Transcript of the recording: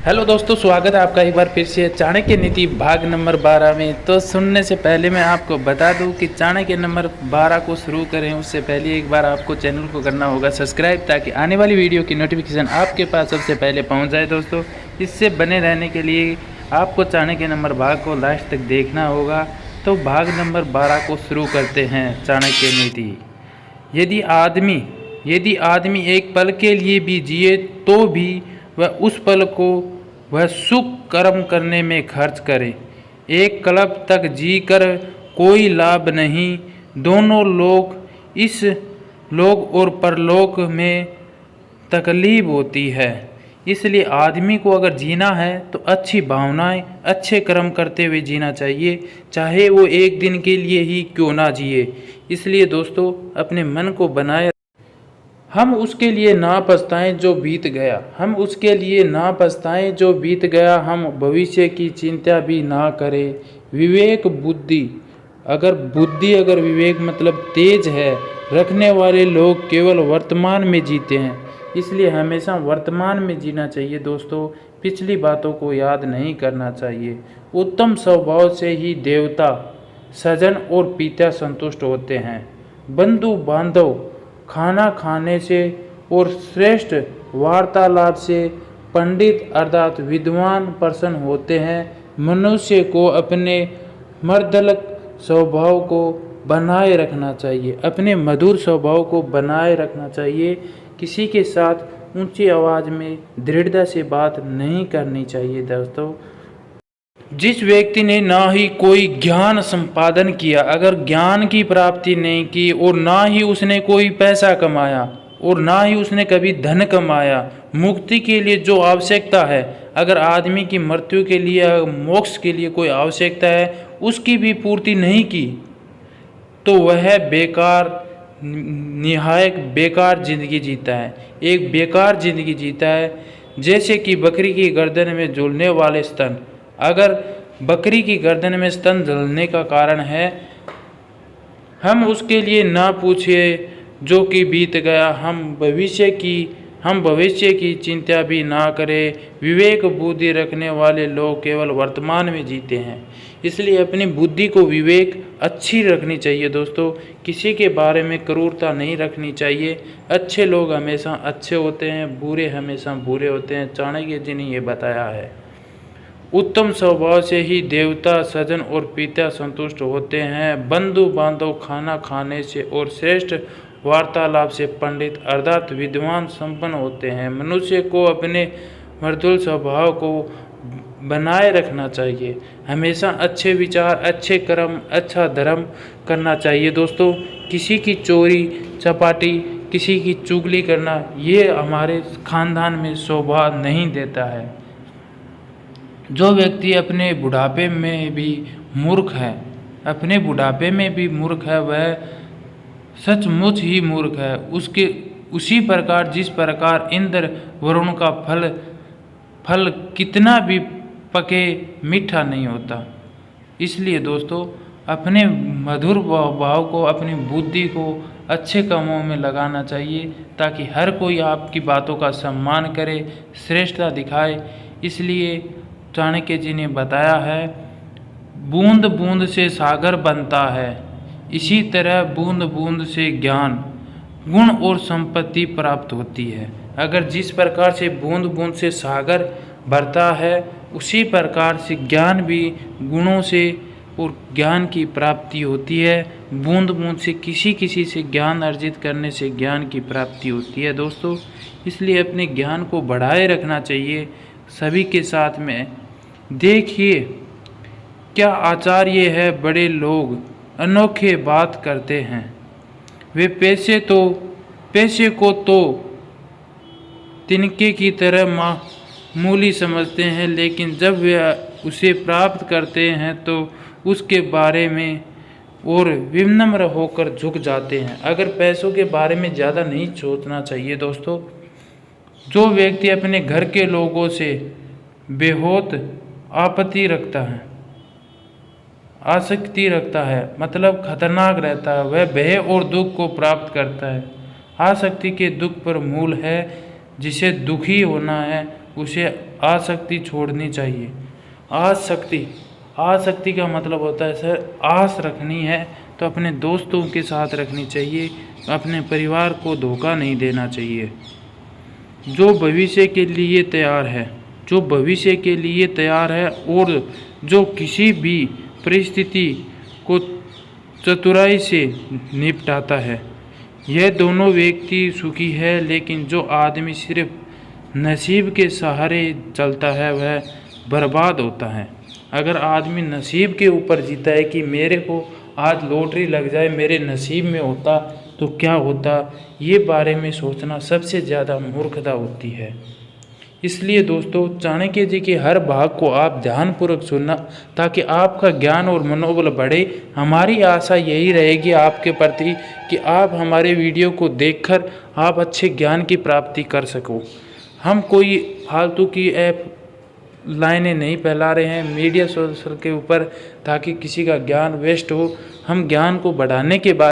Hello दोस्तों, स्वागत है आपका एक बार फिर से चाणक्य नीति भाग नंबर 12 में। तो सुनने से पहले मैं आपको बता दूं कि चाणक्य नंबर 12 को शुरू करें उससे पहले एक बार आपको चैनल को करना होगा सब्सक्राइब, ताकि आने वाली वीडियो की नोटिफिकेशन आपके पास सबसे पहले पहुंच जाए। दोस्तों, इससे बने रहने के लिए आपको चाणक्य नंबर भाग को लास्ट तक देखना होगा। तो भाग नंबर 12 को शुरू करते हैं। चाणक्य नीति। यदि आदमी एक पल के लिए भी जिए तो भी वह उस पल को वह सुख कर्म करने में खर्च करे। एक कल्प तक जीकर कोई लाभ नहीं। दोनों लोग, इस लोक और परलोक में तकलीफ होती है। इसलिए आदमी को अगर जीना है तो अच्छी भावनाएं, अच्छे कर्म करते हुए जीना चाहिए, चाहे वो एक दिन के लिए ही क्यों ना जिए। इसलिए दोस्तों, अपने मन को बनाए, हम उसके लिए ना पछताएं जो बीत गया, हम भविष्य की चिंता भी ना करें। विवेक बुद्धि, अगर विवेक मतलब तेज है रखने वाले लोग केवल वर्तमान में जीते हैं। इसलिए हमेशा वर्तमान में जीना चाहिए दोस्तों, पिछली बातों को याद नहीं करना चाहिए। उत्तम स्वभाव से ही देवता, सजन और पिता संतुष्ट होते हैं। बंधु बांधव खाना खाने से और श्रेष्ठ वार्तालाप से पंडित अर्थात विद्वान प्रसन्न होते हैं। मनुष्य को अपने मर्दलक स्वभाव को बनाए रखना चाहिए, अपने मधुर स्वभाव को बनाए रखना चाहिए। किसी के साथ ऊंची आवाज़ में दृढ़ता से बात नहीं करनी चाहिए। दोस्तों, जिस व्यक्ति ने ना ही कोई ज्ञान संपादन किया, अगर ज्ञान की प्राप्ति नहीं की और ना ही उसने कोई पैसा कमाया और ना ही उसने कभी धन कमाया, मुक्ति के लिए जो आवश्यकता है, अगर आदमी की मृत्यु के लिए, मोक्ष के लिए कोई आवश्यकता है, उसकी भी पूर्ति नहीं की तो वह निहायक बेकार जिंदगी जीता है। एक बेकार जिंदगी जीता है। जैसे कि बकरी की गर्दन में झूलने वाले स्तन, अगर बकरी की गर्दन में स्तन जलने का कारण है, हम उसके लिए ना पूछे जो कि बीत गया, हम भविष्य की चिंता भी ना करें। विवेक बुद्धि रखने वाले लोग केवल वर्तमान में जीते हैं। इसलिए अपनी बुद्धि को विवेक अच्छी रखनी चाहिए दोस्तों, किसी के बारे में क्रूरता नहीं रखनी चाहिए। अच्छे लोग हमेशा अच्छे होते हैं, बुरे हमेशा बुरे होते हैं। चाणक्य जी ने ये बताया है। उत्तम स्वभाव से ही देवता, सजन और पिता संतुष्ट होते हैं। बंधु बांधव खाना खाने से और श्रेष्ठ वार्तालाप से पंडित अर्थात विद्वान संपन्न होते हैं। मनुष्य को अपने मृदुल स्वभाव को बनाए रखना चाहिए। हमेशा अच्छे विचार, अच्छे कर्म, अच्छा धर्म करना चाहिए दोस्तों। किसी की चोरी चपाटी, किसी की चुगली करना, ये हमारे खानदान में शोभा नहीं देता है। जो व्यक्ति अपने बुढ़ापे में भी मूर्ख है, वह सचमुच ही मूर्ख है। उसी प्रकार जिस प्रकार इंद्र वरुण का फल कितना भी पके मीठा नहीं होता। इसलिए दोस्तों, अपने मधुर भाव को, अपनी बुद्धि को अच्छे कामों में लगाना चाहिए, ताकि हर कोई आपकी बातों का सम्मान करे, श्रेष्ठता दिखाए। इसलिए चाणक्य जी ने बताया है, बूंद बूंद से सागर बनता है, इसी तरह बूंद बूंद से ज्ञान, गुण और संपत्ति प्राप्त होती है। अगर जिस प्रकार से बूंद बूंद से सागर भरता है, उसी प्रकार से ज्ञान भी गुणों से और ज्ञान की प्राप्ति होती है। बूंद बूंद से किसी से ज्ञान अर्जित करने से ज्ञान की प्राप्ति होती है दोस्तों। इसलिए अपने ज्ञान को बढ़ाए रखना चाहिए सभी के साथ में। देखिए क्या आचार्य है, बड़े लोग अनोखे बात करते हैं। वे पैसे को तो तिनके की तरह मामूली समझते हैं, लेकिन जब वे उसे प्राप्त करते हैं तो उसके बारे में और विनम्र होकर झुक जाते हैं। अगर पैसों के बारे में ज़्यादा नहीं सोचना चाहिए दोस्तों। जो व्यक्ति अपने घर के लोगों से बेहोत आसक्ति रखता है, मतलब खतरनाक रहता है, वह भय और दुख को प्राप्त करता है। आसक्ति के दुख पर मूल है, जिसे दुखी होना है उसे आसक्ति छोड़नी चाहिए। आसक्ति का मतलब होता है सर, आस रखनी है तो अपने दोस्तों के साथ रखनी चाहिए, अपने परिवार को धोखा नहीं देना चाहिए। जो भविष्य के लिए तैयार है और जो किसी भी परिस्थिति को चतुराई से निपटाता है, यह दोनों व्यक्ति सुखी है। लेकिन जो आदमी सिर्फ नसीब के सहारे चलता है वह बर्बाद होता है। अगर आदमी नसीब के ऊपर जीता है कि मेरे को आज लॉटरी लग जाए, मेरे नसीब में होता तो क्या होता, ये बारे में सोचना सबसे ज़्यादा मूर्खता होती है। इसलिए दोस्तों, चाणक्य जी के हर भाग को आप ध्यानपूर्वक सुनना ताकि आपका ज्ञान और मनोबल बढ़े। हमारी आशा यही रहेगी आपके प्रति कि आप हमारे वीडियो को देखकर आप अच्छे ज्ञान की प्राप्ति कर सको। हम कोई फालतू की लाइनें नहीं फैला रहे हैं मीडिया सोशल के ऊपर ताकि किसी का ज्ञान वेस्ट हो। हम ज्ञान को बढ़ाने के बाद